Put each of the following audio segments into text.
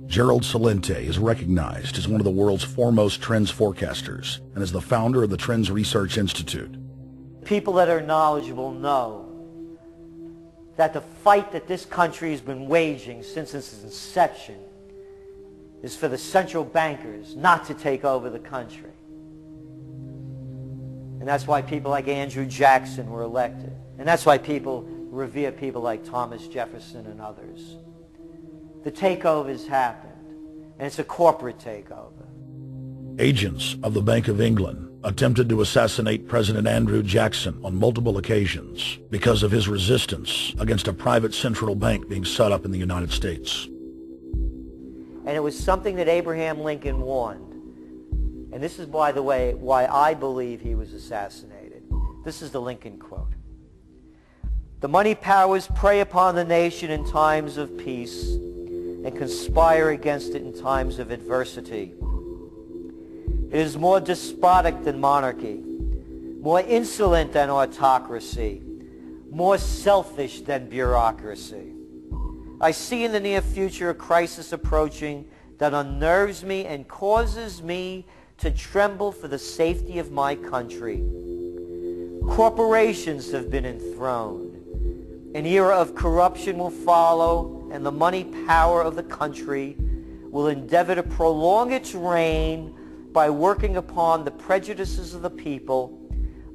Gerald Celente is recognized as one of the world's foremost trends forecasters and is the founder of the Trends Research Institute. People that are knowledgeable know that the fight that this country has been waging since its inception is for the central bankers not to take over the country. And that's why people like Andrew Jackson were elected. And that's why people revere people like Thomas Jefferson and others. The takeover has happened, and it's a corporate takeover. Agents of the Bank of England attempted to assassinate President Andrew Jackson on multiple occasions because of his resistance against a private central bank being set up in the United States. And it was something that Abraham Lincoln warned. And this is, by the way, why I believe he was assassinated. This is the Lincoln quote. The money powers prey upon the nation in times of peace and conspire against it in times of adversity. It is more despotic than monarchy, more insolent than autocracy, more selfish than bureaucracy. I see in the near future a crisis approaching that unnerves me and causes me to tremble for the safety of my country. Corporations have been enthroned. An era of corruption will follow, and the money power of the country will endeavor to prolong its reign by working upon the prejudices of the people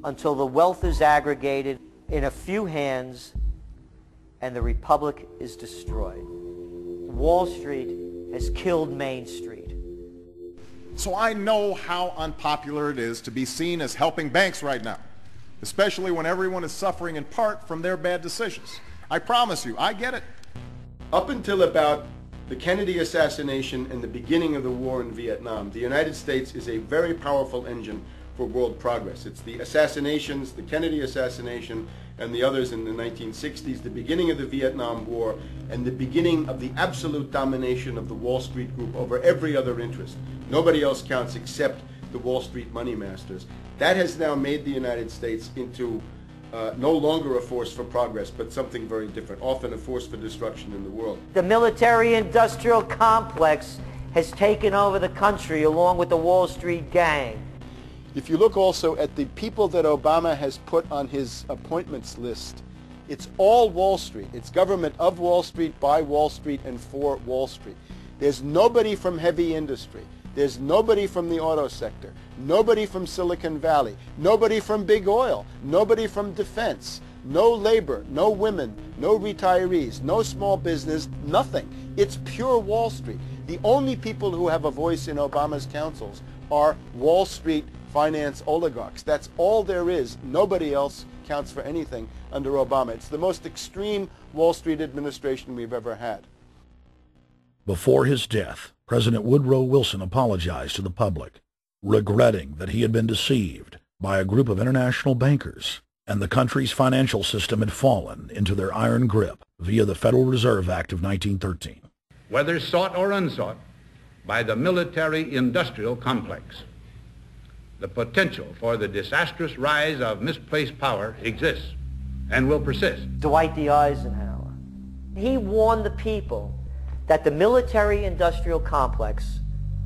until the wealth is aggregated in a few hands and the republic is destroyed. Wall Street has killed Main Street. So I know how unpopular it is to be seen as helping banks right now, especially when everyone is suffering in part from their bad decisions. I promise you, I get it. Up until about the Kennedy assassination and the beginning of the war in Vietnam, the United States is a very powerful engine for world progress. It's the assassinations, the Kennedy assassination, and the others in the 1960s, the beginning of the Vietnam War, and the beginning of the absolute domination of the Wall Street Group over every other interest. Nobody else counts except the Wall Street money masters. That has now made the United States into no longer a force for progress, but something very different, often a force for destruction in the world. The military-industrial complex has taken over the country along with the Wall Street gang. If you look also at the people that Obama has put on his appointments list, it's all Wall Street. It's government of Wall Street, by Wall Street, and for Wall Street. There's nobody from heavy industry. There's nobody from the auto sector, nobody from Silicon Valley, nobody from big oil, nobody from defense, no labor, no women, no retirees, no small business, nothing. It's pure Wall Street. The only people who have a voice in Obama's councils are Wall Street finance oligarchs. That's all there is. Nobody else counts for anything under Obama. It's the most extreme Wall Street administration we've ever had. Before his death, President Woodrow Wilson apologized to the public, regretting that he had been deceived by a group of international bankers and the country's financial system had fallen into their iron grip via the Federal Reserve Act of 1913. Whether sought or unsought by the military-industrial complex, the potential for the disastrous rise of misplaced power exists and will persist. Dwight D. Eisenhower, he warned the people that the military-industrial complex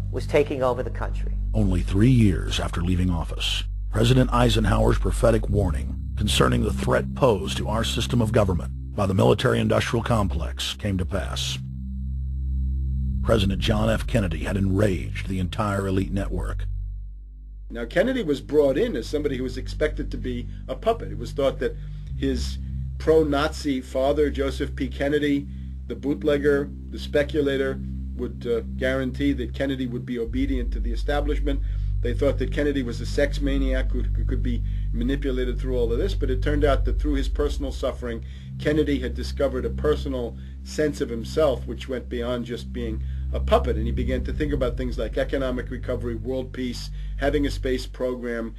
was taking over the country. Only 3 years after leaving office, President Eisenhower's prophetic warning concerning the threat posed to our system of government by the military-industrial complex came to pass. President John F. Kennedy had enraged the entire elite network. Now, Kennedy was brought in as somebody who was expected to be a puppet. It was thought that his pro-Nazi father, Joseph P. Kennedy, the bootlegger, the speculator, would guarantee that Kennedy would be obedient to the establishment. They thought that Kennedy was a sex maniac who could be manipulated through all of this, but it turned out that through his personal suffering, Kennedy had discovered a personal sense of himself which went beyond just being a puppet, and he began to think about things like economic recovery, world peace, having a space program,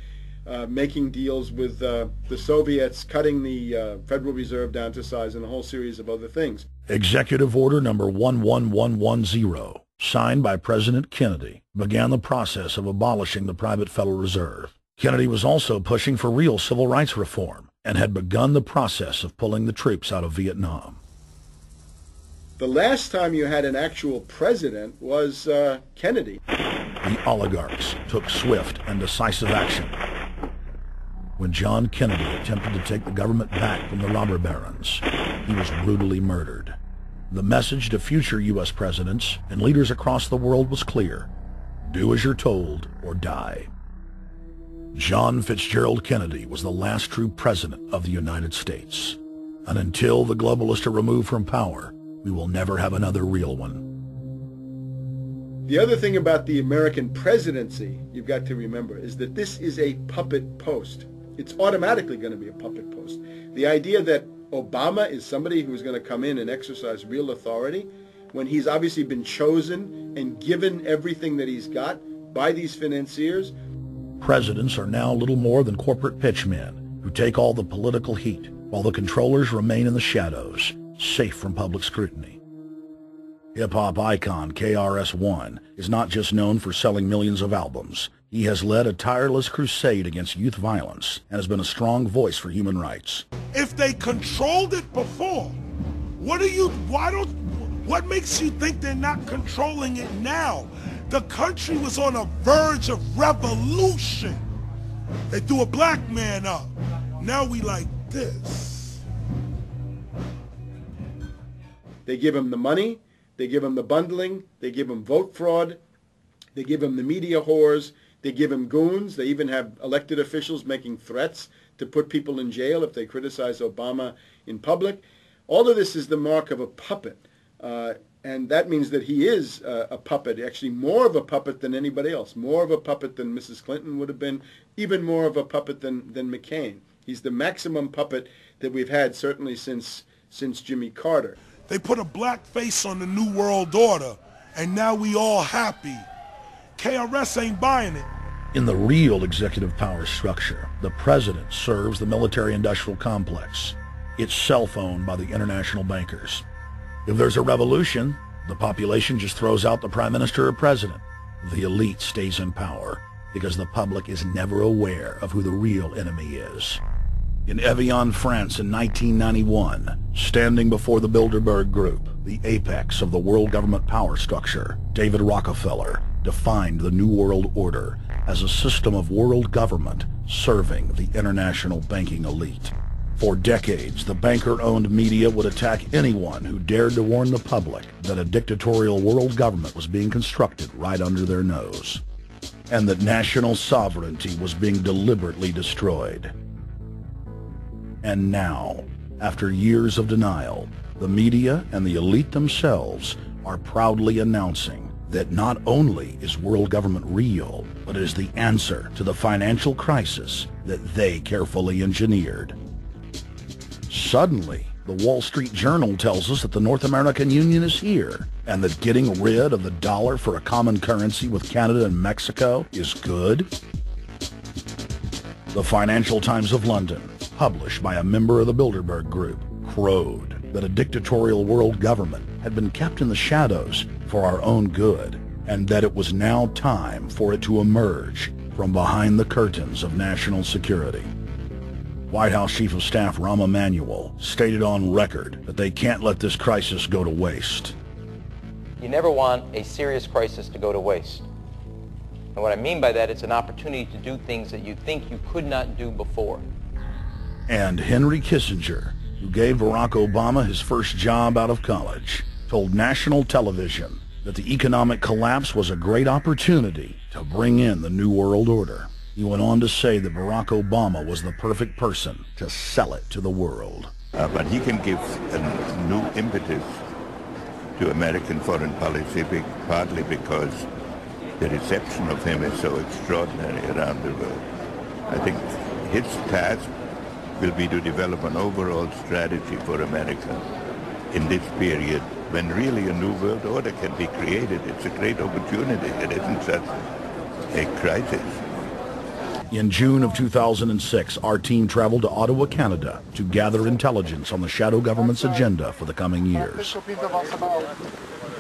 making deals with the Soviets, cutting the Federal Reserve down to size, and a whole series of other things. Executive Order number 11110, signed by President Kennedy, began the process of abolishing the private Federal Reserve. Kennedy was also pushing for real civil rights reform and had begun the process of pulling the troops out of Vietnam. The last time you had an actual president was Kennedy. The oligarchs took swift and decisive action. When John Kennedy attempted to take the government back from the robber barons, he was brutally murdered. The message to future U.S. presidents and leaders across the world was clear: do as you're told or die. John Fitzgerald Kennedy was the last true president of the United States. And until the globalists are removed from power, we will never have another real one. The other thing about the American presidency you've got to remember is that this is a puppet post. It's automatically going to be a puppet post. The idea that Obama is somebody who's going to come in and exercise real authority when he's obviously been chosen and given everything that he's got by these financiers. Presidents are now little more than corporate pitchmen who take all the political heat, while the controllers remain in the shadows, safe from public scrutiny. Hip-hop icon KRS-One is not just known for selling millions of albums. He has led a tireless crusade against youth violence and has been a strong voice for human rights. If they controlled it before, what makes you think they're not controlling it now? The country was on a verge of revolution. They threw a black man up. Now we like this. They give him the money, they give him the bundling, they give him vote fraud, they give him the media whores, they give him goons, they even have elected officials making threats to put people in jail if they criticize Obama in public. All of this is the mark of a puppet. And that means that he is a puppet, actually more of a puppet than anybody else, more of a puppet than Mrs. Clinton would have been, even more of a puppet than McCain. He's the maximum puppet that we've had certainly since Jimmy Carter. They put a black face on the New World Order, and now we all happy. KRS ain't buying it. In the real executive power structure, the president serves the military-industrial complex, itself owned by the international bankers. If there's a revolution, the population just throws out the prime minister or president. The elite stays in power because the public is never aware of who the real enemy is. In Evian, France in 1991, standing before the Bilderberg Group, the apex of the world government power structure, David Rockefeller defined the New World Order as a system of world government serving the international banking elite. For decades, the banker-owned media would attack anyone who dared to warn the public that a dictatorial world government was being constructed right under their nose, and that national sovereignty was being deliberately destroyed. And now, after years of denial, the media and the elite themselves are proudly announcing that not only is world government real, but it is the answer to the financial crisis that they carefully engineered. Suddenly, the Wall Street Journal tells us that the North American Union is here, and that getting rid of the dollar for a common currency with Canada and Mexico is good. The Financial Times of London, published by a member of the Bilderberg Group, crowed that a dictatorial world government had been kept in the shadows for our own good, and that it was now time for it to emerge from behind the curtains of national security. White House Chief of Staff Rahm Emanuel stated on record that they can't let this crisis go to waste. You never want a serious crisis to go to waste. And what I mean by that, it's an opportunity to do things that you think you could not do before. And Henry Kissinger, who gave Barack Obama his first job out of college, told national television that the economic collapse was a great opportunity to bring in the New World Order. He went on to say that Barack Obama was the perfect person to sell it to the world. But he can give a new impetus to American foreign policy, partly because the reception of him is so extraordinary around the world. I think his task will be to develop an overall strategy for America in this period when really a new world order can be created. It's a great opportunity. It isn't just a crisis. In June of 2006, our team traveled to Ottawa, Canada, to gather intelligence on the shadow government's agenda for the coming years.